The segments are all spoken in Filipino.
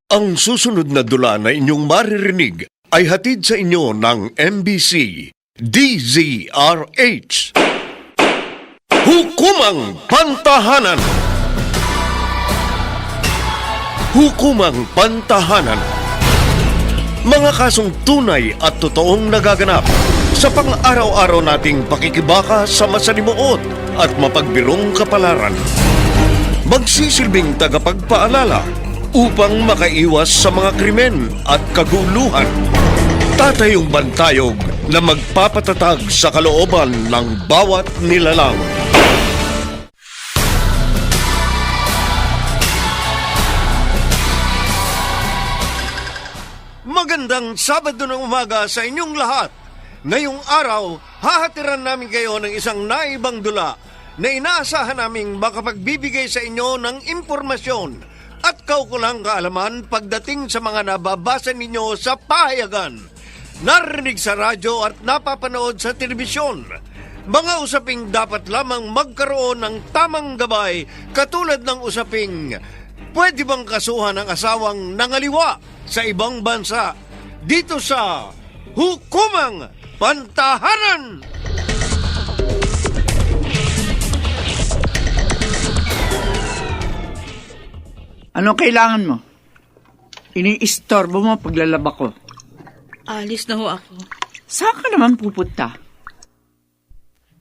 Ang susunod na dula na inyong maririnig ay hatid sa inyo ng MBC DZRH. Hukumang Pantahanan. Hukumang Pantahanan. Mga kasong tunay at totoong nagaganap sa pang-araw-araw nating pakikibaka sa masalimuot at mapagbirong kapalaran. Magsisilbing tagapagpaalala upang makaiwas sa mga krimen at kaguluhan. Tatayong bantayog na magpapatatag sa kalooban ng bawat nilalang. Magandang Sabado ng umaga sa inyong lahat. Ngayong araw, hahatiran namin kayo ng isang naibang dula na inaasahan naming makapagbibigay sa inyo ng impormasyon at kaukulang kaalaman pagdating sa mga nababasa ninyo sa pahayagan, narinig sa radyo at napapanood sa telebisyon. Mga usaping dapat lamang magkaroon ng tamang gabay, katulad ng usaping pwede bang kasuhan ang asawang nangaliwa sa ibang bansa, dito sa Hukumang Pantahanan. Ano kailangan mo? Iniistorbo mo paglalaba ko. Alis na ho ako. Saan ka naman pupunta?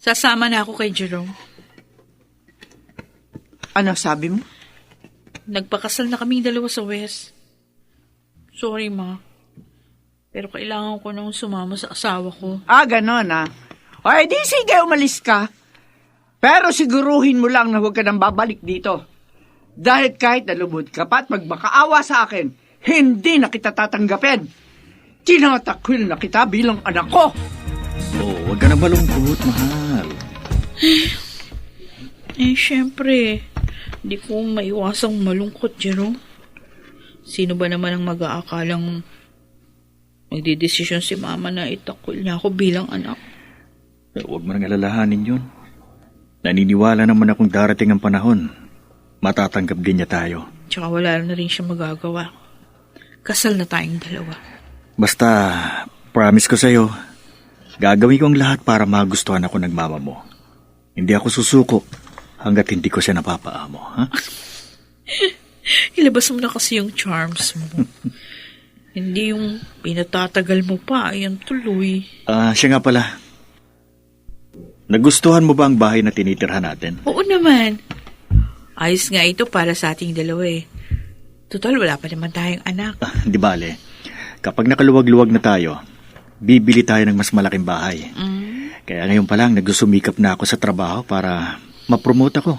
Sasama na ako kay Jerome. Ano sabi mo? Nagpakasal na kaming dalawa sa West. Sorry, Ma. Pero kailangan ko nang sumama sa asawa ko. Ganon O di sige, umalis ka. Pero siguruhin mo lang na huwag ka nang babalik dito. Dahil kahit nalubod ka pa at magmakaawa sa akin, hindi na kita tatanggapin. Tinatakwil na kita bilang anak ko. Huwag ka na malungkot, mahal. Siyempre, di ko maiwasang malungkot, Jerome. Sino ba naman ang mag-aakalang magdidesisyon si Mama na itakwil niya ako bilang anak? Huwag mo nang alalahanin yun. Naniniwala naman akong darating ang panahon. Matatanggap din niya tayo. Tsaka wala na rin siya magagawa. Kasal na tayong dalawa. Basta, promise ko sa'yo, gagawin ko ang lahat para magustuhan ako ng mama mo. Hindi ako susuko hanggat hindi ko siya napapaamo, ha? Ilabas mo na kasi yung charms mo. Hindi yung pinatatagal mo pa, ayan tuloy. Siya nga pala. Nagustuhan mo ba ang bahay na tinitirhan natin? Oo naman. Ayos nga ito para sa ating dalawa eh. Total, wala pa naman tayong anak. Di bale. Kapag nakaluwag-luwag na tayo, bibili tayo ng mas malaking bahay. Kaya ngayon pa lang, nagsumikap na ako sa trabaho para ma-promote ako.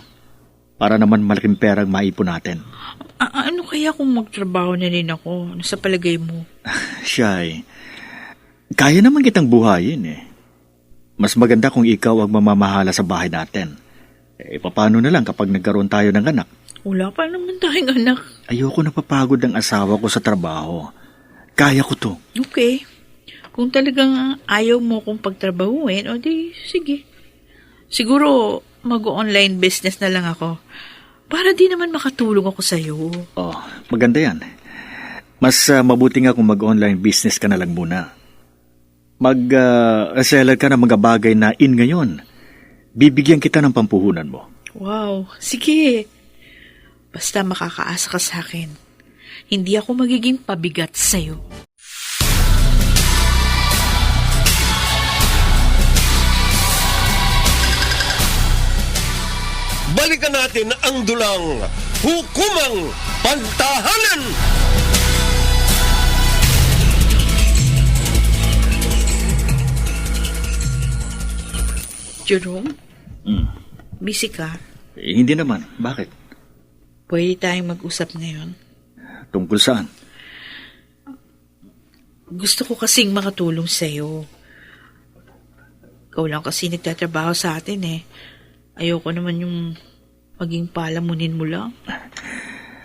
Para naman malaking perang maipon natin. Ano kaya kung magtrabaho na rin ako? Ano sa palagay mo? Shy, kaya naman kitang buhayin eh. Mas maganda kung ikaw ang mamamahala sa bahay natin. Paano na lang kapag nagkaroon tayo ng anak? Wala pa naman tayong anak. Ayoko napapagod ang asawa ko sa trabaho. Kaya ko to. Okay. Kung talagang ayaw mo kong pagtrabahuin, o di, sige. Siguro, mag-online business na lang ako. Para di naman makatulong ako sa'yo. Maganda yan. Mas mabuti nga kung mag-online business ka na lang muna. Mag-seller ka ng mga bagay na in ngayon. Bibigyan kita ng pampuhunan mo. Wow, sige. Basta makakaasa ka sa akin. Hindi ako magiging pabigat sa'yo. Balikan natin ang dulang Hukumang Pantahanan. Jerome? Busy ka? Hindi naman. Bakit? Pwede tayong mag-usap ngayon? Tungkol saan? Gusto ko kasing makatulong sa'yo. Ikaw lang kasi nagtatrabaho sa atin eh. Ayoko naman yung maging palamunin mo lang.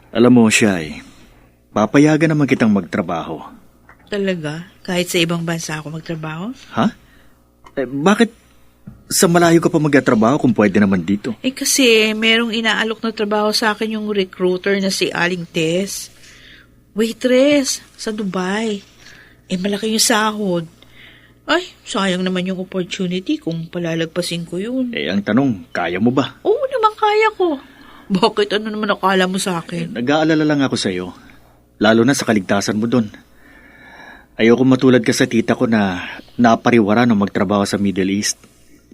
Alam mo, Shy, papayagan naman kitang magtrabaho. Talaga? Kahit sa ibang bansa ako magtrabaho? Ha? Bakit sa malayo ka pa magtatrabaho kung pwede naman dito? Kasi merong inaalok na trabaho sa akin yung recruiter na si Aling Tess. Waitress sa Dubai. Malaki yung sahod. Ay, sayang naman yung opportunity kung palalagpasin ko yun. Ang tanong, kaya mo ba? Oo naman, kaya ko. Bakit ano naman akala mo sa akin? Nag-aalala lang ako sa'yo. Lalo na sa kaligtasan mo dun. Ayoko matulad ka sa tita ko na napariwara nung magtrabaho sa Middle East.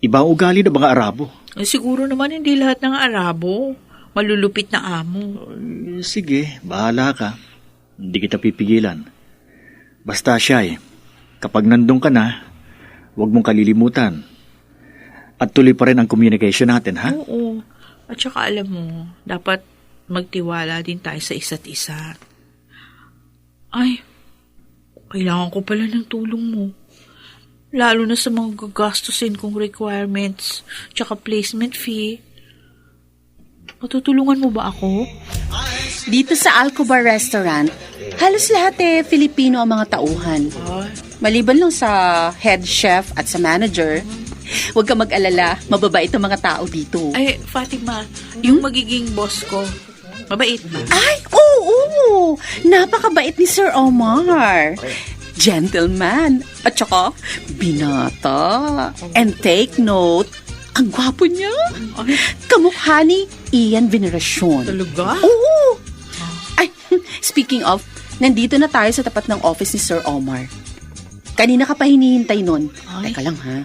Iba ang ugali ng mga Arabo. Siguro naman hindi lahat ng Arabo. Malulupit na amo. Sige, bahala ka. Hindi kita pipigilan. Basta siya kapag nandun ka na, huwag mong kalilimutan. At tuloy pa rin ang communication natin, ha? Oo. At saka alam mo, dapat magtiwala din tayo sa isa't isa. Ay, kailangan ko pala ng tulong mo. Lalo na sa mga gagastusin kong requirements, tsaka placement fee. Matutulungan mo ba ako? Dito sa Alcobar Restaurant, halos lahat Filipino ang mga tauhan. Maliban lang sa head chef at sa manager. Huwag ka mag-alala, mababait ang mga tao dito. Ay, Fatima, yung magiging boss ko, mabait ba? Ay, oo! Napakabait ni Sir Omar. Gentleman. At saka, binata. And take note, ang gwapo niya. Kamukha ni Ian Veneracion. Talaga? Oo! Ay, speaking of, nandito na tayo sa tapat ng office ni Sir Omar. Kanina ka pa hinihintay nun. Ay. Teka lang, ha?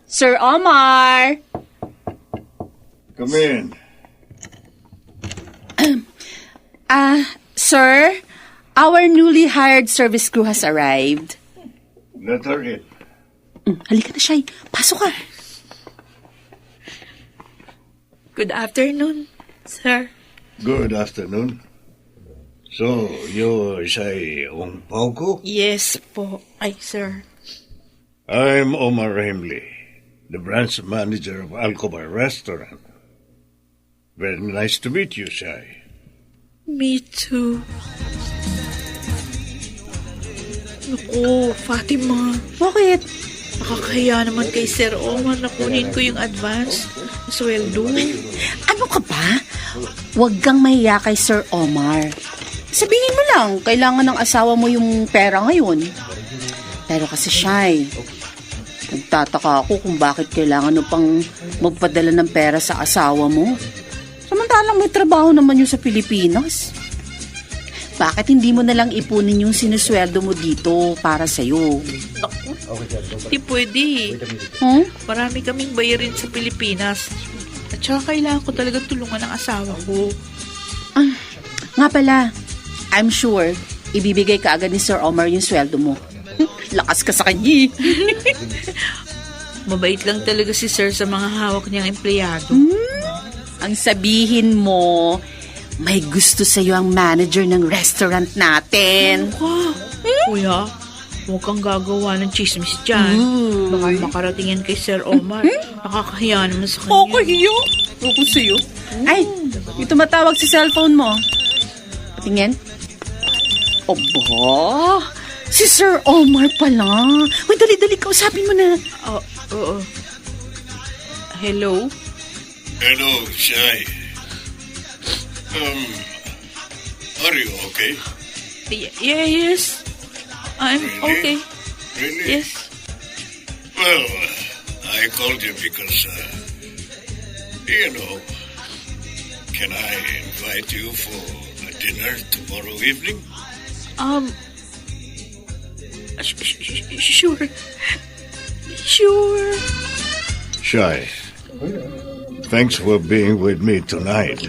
Sir Omar! Come in. Sir, our newly hired service crew has arrived. Let her in. Halika na, Shai. Pasok ka. Good afternoon, sir. Good afternoon. So, you're Shai Ongpauko? Yes po. Ay, sir. I'm Omar Hemley, the branch manager of Alcobar Restaurant. Very nice to meet you, Shai. Me too. Naku, Fatima. Bakit? Nakakahiya naman kay Sir Omar na kunin ko yung advance na sweldo. Ano ka ba? Huwag kang mahiya kay Sir Omar. Sabihin mo lang, kailangan ng asawa mo yung pera ngayon. Pero kasi Shai, nagtataka ako kung bakit kailangan mo pang magpadala ng pera sa asawa mo. Samantalang may trabaho naman yun sa Pilipinas. Bakit hindi mo nalang ipunin yung sinusweldo mo dito para sa'yo? Hindi pwede. Marami kaming bayarin sa Pilipinas. At saka kailangan ko talaga tulungan ng asawa ko. Nga pala, I'm sure, ibibigay ka agad ni Sir Omar yung sweldo mo. Lakas ka sa kanya. Mabait lang talaga si Sir sa mga hawak niyang empleyado. Ang sabihin mo, may gusto sa'yo ang manager ng restaurant natin. Kuya, huwag kang gagawa ng chismis dyan. Baka makarating yan kay Sir Omar. Nakakahiya naman sa kanya. Kakahiyo? Ako sa'yo. Ay, may tumatawag sa cellphone mo. Patingin. Obo, si Sir Omar pala. Uy, dali-dali, kausapin mo na. Oo. Hello? Hello, Shai. Are you okay? Yes. I'm Really? okay. Really? Yes. Well, I called you because, can I invite you for a dinner tomorrow evening? Sure. Shai, thanks for being with me tonight.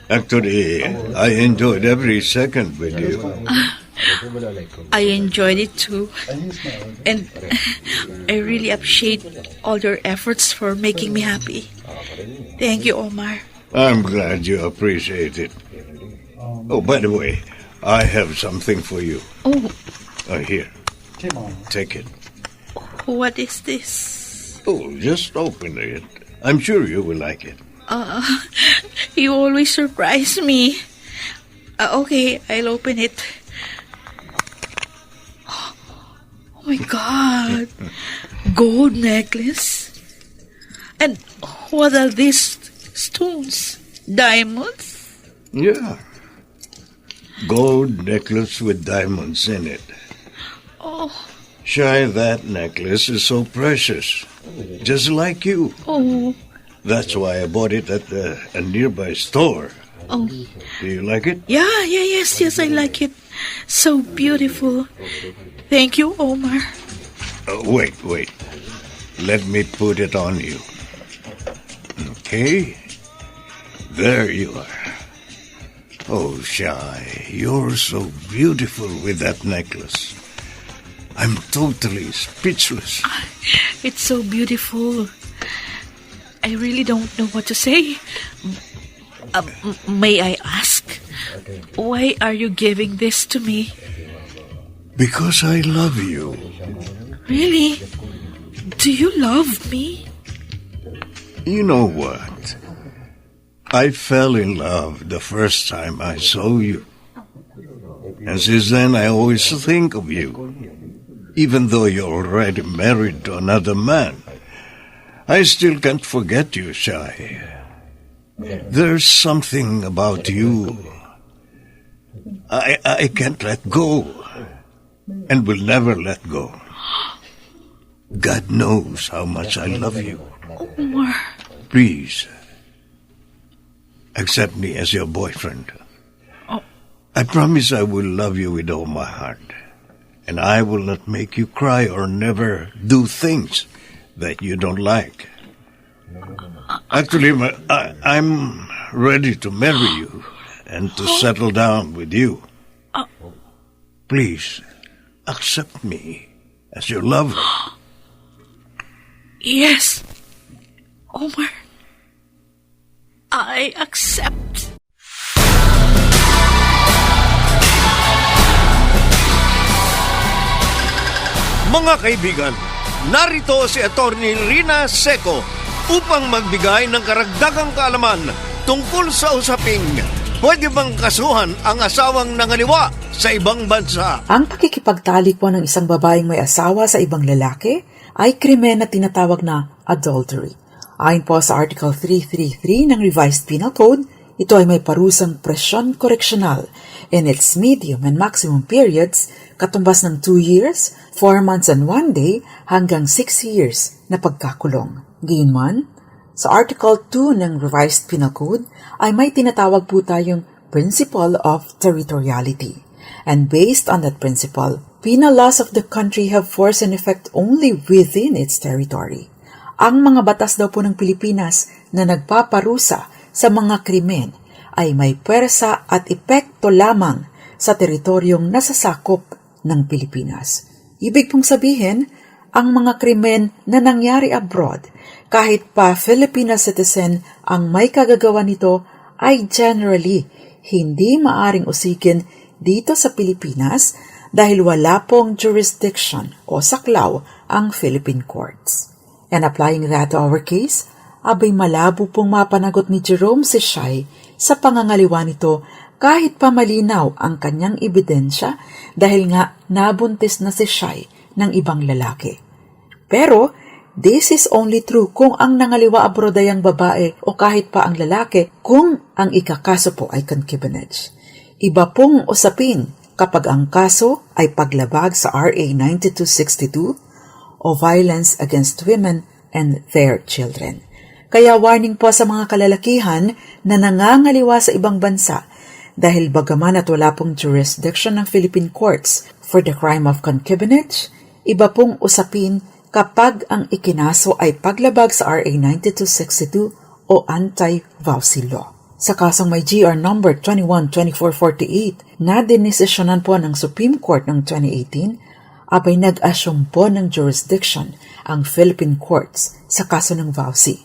Actually, I enjoyed every second with you. I enjoyed it too. And I really appreciate all your efforts for making me happy. Thank you, Omar. I'm glad you appreciate it. Oh, by the way, I have something for you. Oh, Here. Take it. what is this? Oh, just open it. I'm sure you will like it. You always surprise me. Okay, I'll open it. Oh my God. Gold necklace? And what are these stones? Diamonds? Yeah, gold necklace with diamonds in it. Oh, Shy, that necklace is so precious. Just like you. oh, That's why I bought it at a nearby store. oh. Do you like it? Yes, I like it. So beautiful. Thank you, Omar. Wait. Let me put it on you. Okay. There you are. Oh, Shy, you're so beautiful with that necklace. I'm totally speechless. It's so beautiful. I really don't know what to say. May I ask, why are you giving this to me? Because I love you. Really? Do you love me? You know what? I fell in love the first time I saw you. And since then, I always think of you. Even though you're already married to another man, I still can't forget you, Shy. There's something about you I can't let go, and will never let go. God knows how much I love you. Omar. Please, accept me as your boyfriend. Oh. I promise I will love you with all my heart, and I will not make you cry or never do things that you don't like. Actually, I'm ready to marry you and to settle down with you. Please, accept me as your lover. Yes. Omar. I accept. Mga kaibigan, narito si Attorney Rina Seco upang magbigay ng karagdagang kaalaman tungkol sa usaping pwede bang kasuhan ang asawang nangaliwa sa ibang bansa. Ang pakikipagtalik po ng isang babaeng may asawa sa ibang lalaki ay krimen na tinatawag na adultery. Ayon po sa Article 333 ng Revised Penal Code, ito ay may parusang presyon koreksyonal in its medium and maximum periods katumbas ng 2 years, 4 months and 1 day hanggang 6 years na pagkakulong. Gayunman, sa Article 2 ng Revised Penal Code ay may tinatawag po tayong Principle of Territoriality. And based on that principle, penal laws of the country have force and effect only within its territory. Ang mga batas daw po ng Pilipinas na nagpaparusa sa mga krimen ay may pwersa at epekto lamang sa teritoryong nasasakop ng Pilipinas. Ibig pong sabihin, ang mga krimen na nangyari abroad, kahit pa Filipino citizen ang may kagagawa nito, ay generally hindi maaring usikin dito sa Pilipinas dahil wala pong jurisdiction o saklaw ang Philippine courts. And applying that to our case, abay malabo pong mapanagot ni Jerome si Shy sa pangangaliwa nito kahit pa malinaw ang kanyang ebidensya dahil nga nabuntis na si Shy ng ibang lalaki. Pero, this is only true kung ang nangaliwa abroad ay ang babae o kahit pa ang lalaki kung ang ikakaso po ay concubinage. Iba pong usapin kapag ang kaso ay paglabag sa RA 9262 o violence against women and their children. Kaya warning po sa mga kalalakihan na nangangaliwa sa ibang bansa dahil bagaman at wala pong jurisdiction ng Philippine courts for the crime of concubinage, iba pong usapin kapag ang ikinaso ay paglabag sa RA 9262 o anti-vowsy law. Sa kasong may GR number 212448 na dinesisyonan po ng Supreme Court ng 2018, abay nag-asyong po ng jurisdiction ang Philippine courts sa kaso ng vowsy.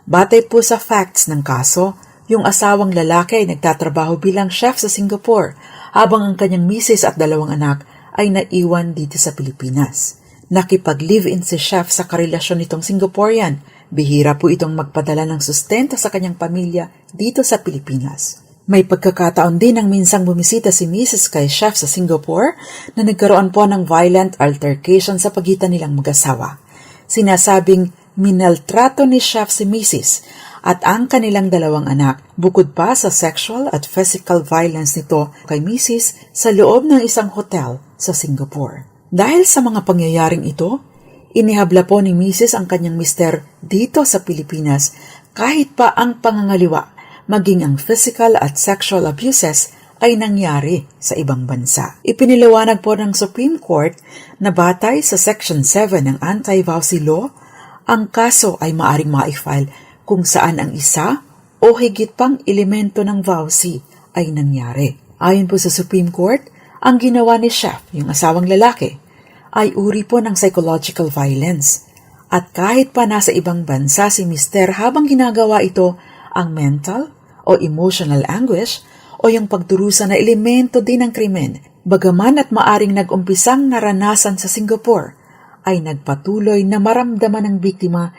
Batay po sa facts ng kaso, yung asawang lalaki ay nagtatrabaho bilang chef sa Singapore habang ang kanyang misis at 2 anak ay naiwan dito sa Pilipinas. Nakipag-live-in si chef sa karelasyon nitong Singaporean. Bihira po itong magpadala ng sustento sa kanyang pamilya dito sa Pilipinas. May pagkakataon din ang minsang bumisita si Mrs. kay chef sa Singapore na nagkaroon po ng violent altercation sa pagitan nilang mag-asawa. Sinasabing minaltrato ni chef si Mrs. at ang kanilang 2 anak, bukod pa sa sexual at physical violence nito kay Mrs. sa loob ng isang hotel sa Singapore. Dahil sa mga pangyayaring ito, inihabla po ni Mrs. ang kanyang mister dito sa Pilipinas kahit pa ang pangangaliwa, maging ang physical at sexual abuses ay nangyari sa ibang bansa. Ipiniliwanag po ng Supreme Court na batay sa Section 7 ng Anti-Vowsy Law, ang kaso ay maaring ma-file kung saan ang isa o higit pang elemento ng vowsy ay nangyari. Ayon po sa Supreme Court, ang ginawa ni Chef, yung asawang lalaki, ay uri po ng psychological violence. At kahit pa nasa ibang bansa si Mister habang ginagawa ito, ang mental o emotional anguish o yung pagdurusa na elemento din ng krimen, bagaman at maaring nag-umpisang naranasan sa Singapore, ay nagpatuloy na maramdaman ng biktima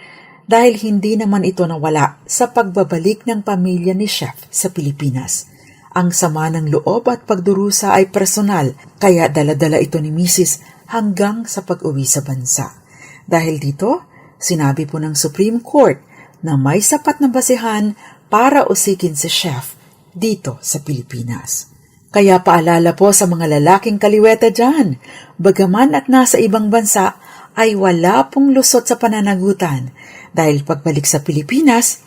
dahil hindi naman ito nawala sa pagbabalik ng pamilya ni Chef sa Pilipinas. Ang sama ng loob at pagdurusa ay personal, kaya dala-dala ito ni Mrs. hanggang sa pag-uwi sa bansa. Dahil dito, sinabi po ng Supreme Court na may sapat na basehan para usikin si Chef dito sa Pilipinas. Kaya paalala po sa mga lalaking kaliweta dyan, bagaman at nasa ibang bansa, ay wala pong lusot sa pananagutan dahil pagbalik sa Pilipinas,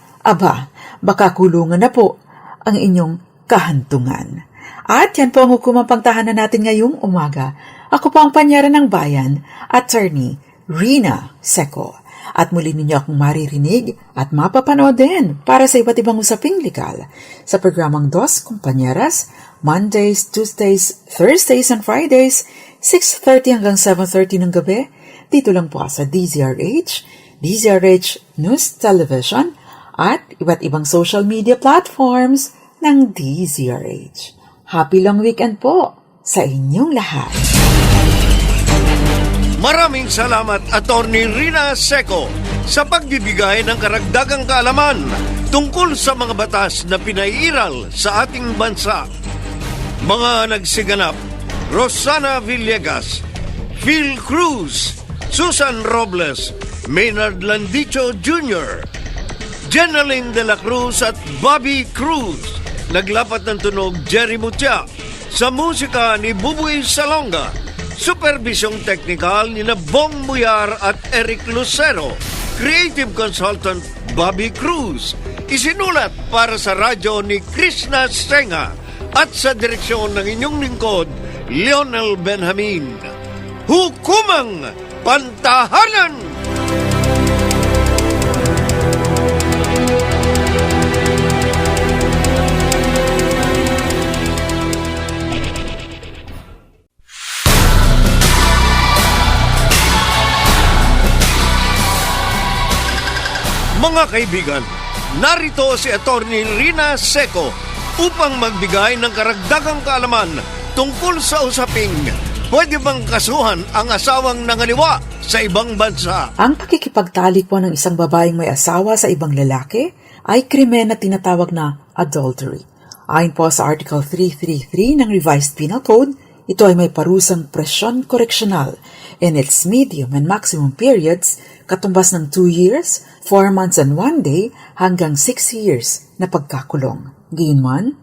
baka kulungan na po ang inyong kahantungan. At yan po ang hukumang pangtahanan natin ngayong umaga. Ako po ang panyara ng bayan, Attorney Rina Seco. At muli ninyo akong maririnig at mapapanood din para sa iba't ibang usaping legal sa programang Dos Compañeras, Mondays, Tuesdays, Thursdays, and Fridays, 6:30 hanggang 7:30 ng gabi, dito lang po sa DZRH, DZRH News Television, at iba't ibang social media platforms ng DZRH. Happy long weekend po sa inyong lahat. Maraming salamat, Attorney Rina Seco, sa pagbibigay ng karagdagang kaalaman tungkol sa mga batas na pinairal sa ating bansa. Mga nagsiganap, Rosana Villegas, Phil Cruz, Susan Robles, Maynard Landicho Jr., Jenaline de la Cruz at Bobby Cruz. Naglapat ng tunog Jerry Mutia. Sa musika ni Bubuy Salonga. Supervisyong teknikal ni Bong Buyar at Eric Lucero. Creative consultant Bobby Cruz. Isinulat para sa radyo ni Krishna Senga. At sa direksyon ng inyong lingkod, Lionel Benjamin. Hukumang Pantahanan! Mga kaibigan, narito si Attorney Rina Seco upang magbigay ng karagdagang kaalaman tungkol sa usaping pwede bang kasuhan ang asawang nangaliwa sa ibang bansa. Ang pakikipagtalik po ng isang babaeng may asawa sa ibang lalaki ay krimen na tinatawag na adultery. Ayon po sa Article 333 ng Revised Penal Code, ito ay may parusang presyon koreksyonal in its medium and maximum periods katumbas ng 2 years, 4 months and 1 day hanggang 6 years na pagkakulong. Gayunman,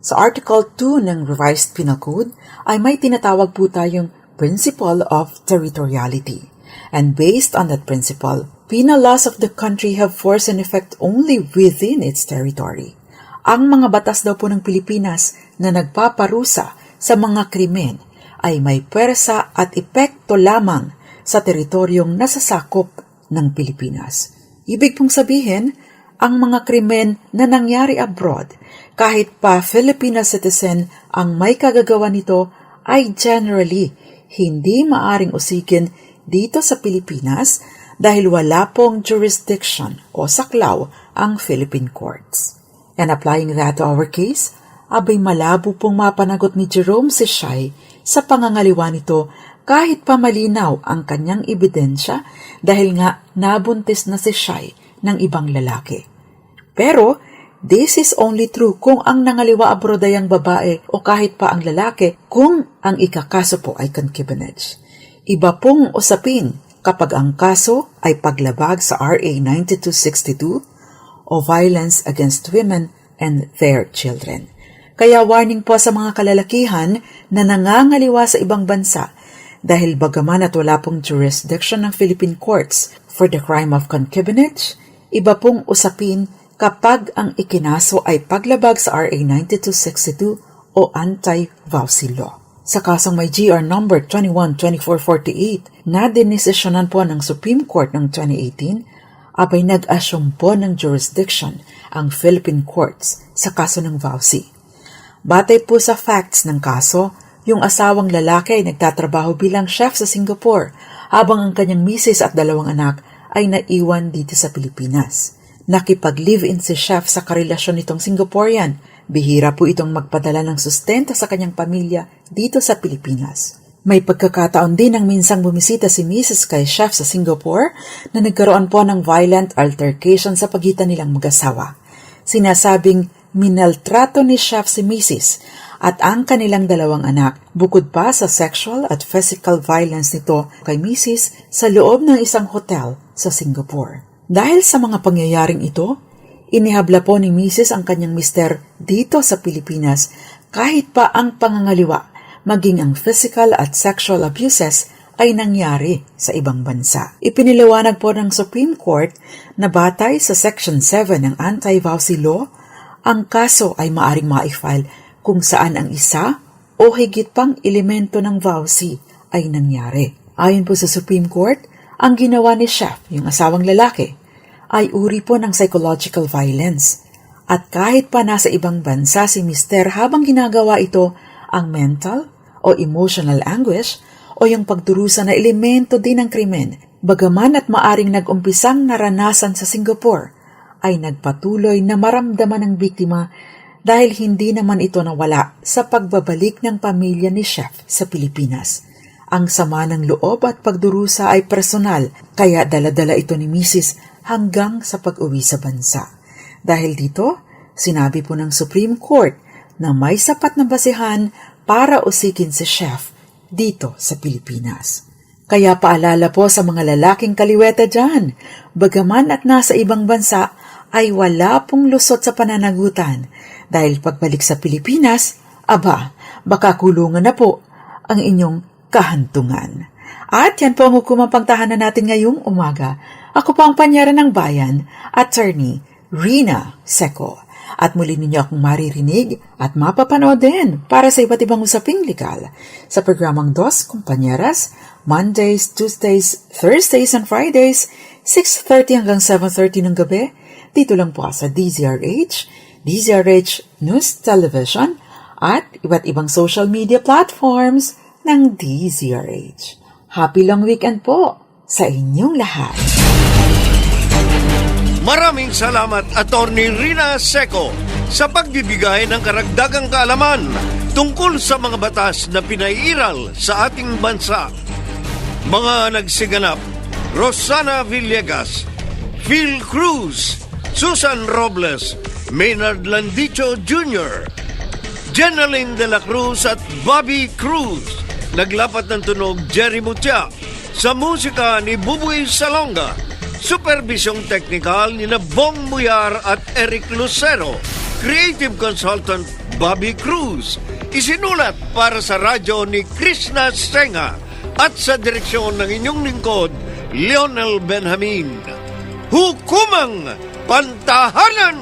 sa Article 2 ng Revised Penal Code ay may tinatawag po tayong Principle of Territoriality. And based on that principle, penal laws of the country have force and effect only within its territory. Ang mga batas daw po ng Pilipinas na nagpaparusa sa mga krimen ay may pwersa at epekto lamang sa teritoryong nasasakop ng Pilipinas. Ibig pong sabihin, ang mga krimen na nangyari abroad, kahit pa Filipino citizen ang may kagagawa nito, ay generally hindi maaring usikin dito sa Pilipinas dahil wala pong jurisdiction o saklaw ang Philippine courts. And applying that to our case, abay malabo pong mapanagot ni Jerome si Shai sa pangangaliwa nito kahit pa malinaw ang kanyang ebidensya dahil nga nabuntis na si Shai ng ibang lalaki. Pero, this is only true kung ang nangaliwa abroad ay ang babae o kahit pa ang lalaki kung ang ikakaso po ay concubinage. Iba pong usapin kapag ang kaso ay paglabag sa RA 9262 o violence against women and their children. Kaya warning po sa mga kalalakihan na nangangaliwa sa ibang bansa dahil bagaman at wala pong jurisdiction ng Philippine courts for the crime of concubinage, iba pong usapin kapag ang ikinaso ay paglabag sa RA 9262 o anti-vowsy law. Sa kasong may GR number 21-2448 na dinesisyonan po ng Supreme Court noong 2018, abay nag-asyong po ng jurisdiction ang Philippine courts sa kaso ng vowsy. Batay po sa facts ng kaso, yung asawang lalaki ay nagtatrabaho bilang chef sa Singapore habang ang kanyang misis at 2 anak ay naiwan dito sa Pilipinas. Nakipag-live-in si chef sa karelasyon nitong Singaporean. Bihira po itong magpadala ng sustento sa kanyang pamilya dito sa Pilipinas. May pagkakataon din ang minsang bumisita si Mrs. kay chef sa Singapore na nagkaroon po ng violent altercation sa pagitan nilang mag-asawa. Sinasabing minaltrato ni chef si Mrs. at ang kanilang 2 anak, bukod pa sa sexual at physical violence nito kay Mrs. sa loob ng isang hotel sa Singapore. Dahil sa mga pangyayaring ito, inihabla po ni Mrs. ang kanyang mister dito sa Pilipinas kahit pa ang pangangaliwa, maging ang physical at sexual abuses ay nangyari sa ibang bansa. Ipiniliwanag po ng Supreme Court na batay sa Section 7 ng Anti-Vowsy Law, ang kaso ay maaring ma-file kung saan ang isa o higit pang elemento ng vowsy ay nangyari. Ayon po sa Supreme Court, ang ginawa ni chef, yung asawang lalaki, ay uri po ng psychological violence. At kahit pa nasa ibang bansa si mister habang ginagawa ito, ang mental o emotional anguish o yung pagdurusa na elemento din ng krimen, bagaman at maaring nag-umpisang naranasan sa Singapore, ay nagpatuloy na maramdaman ng biktima dahil hindi naman ito nawala sa pagbabalik ng pamilya ni chef sa Pilipinas. Ang sama ng loob at pagdurusa ay personal, kaya dala-dala ito ni Mrs. hanggang sa pag-uwi sa bansa. Dahil dito, sinabi po ng Supreme Court na may sapat na basehan para usikin si chef dito sa Pilipinas. Kaya paalala po sa mga lalaking kaliweta dyan, bagaman at nasa ibang bansa, ay wala pong lusot sa pananagutan dahil pagbalik sa Pilipinas, aba, baka kulungan na po ang inyong kahantungan. At yan po ang hukumang pangtahanan natin ngayong umaga. Ako po ang panyara ng bayan, Attorney Rina Seco. At muli ninyo akong maririnig at mapapanood din para sa iba't ibang usaping legal sa programang Dos Compañeras, Mondays, Tuesdays, Thursdays, and Fridays, 6:30 hanggang 7:30 ng gabi. Dito lang po sa DZRH, DZRH News Television, at iba't ibang social media platforms ng DZRH. Happy long weekend po sa inyong lahat. Maraming salamat, Attorney Rina Seco, sa pagbibigay ng karagdagang kaalaman tungkol sa mga batas na pinairal sa ating bansa. Mga nagsiganap, Rosana Villegas, Phil Cruz, Susan Robles, Maynard Landicho Jr., Jenaline de la Cruz at Bobby Cruz. Naglapat ng tunog Jerry Mutia. Sa musika ni Buboy Salonga. Supervisyong teknikal ni Bong Muyar at Eric Lucero. Creative consultant Bobby Cruz. Isinulat para sa radyo ni Krishna Senga. At sa direksyon ng inyong lingkod, Lionel Benjamin. Hukumang Pantahanan!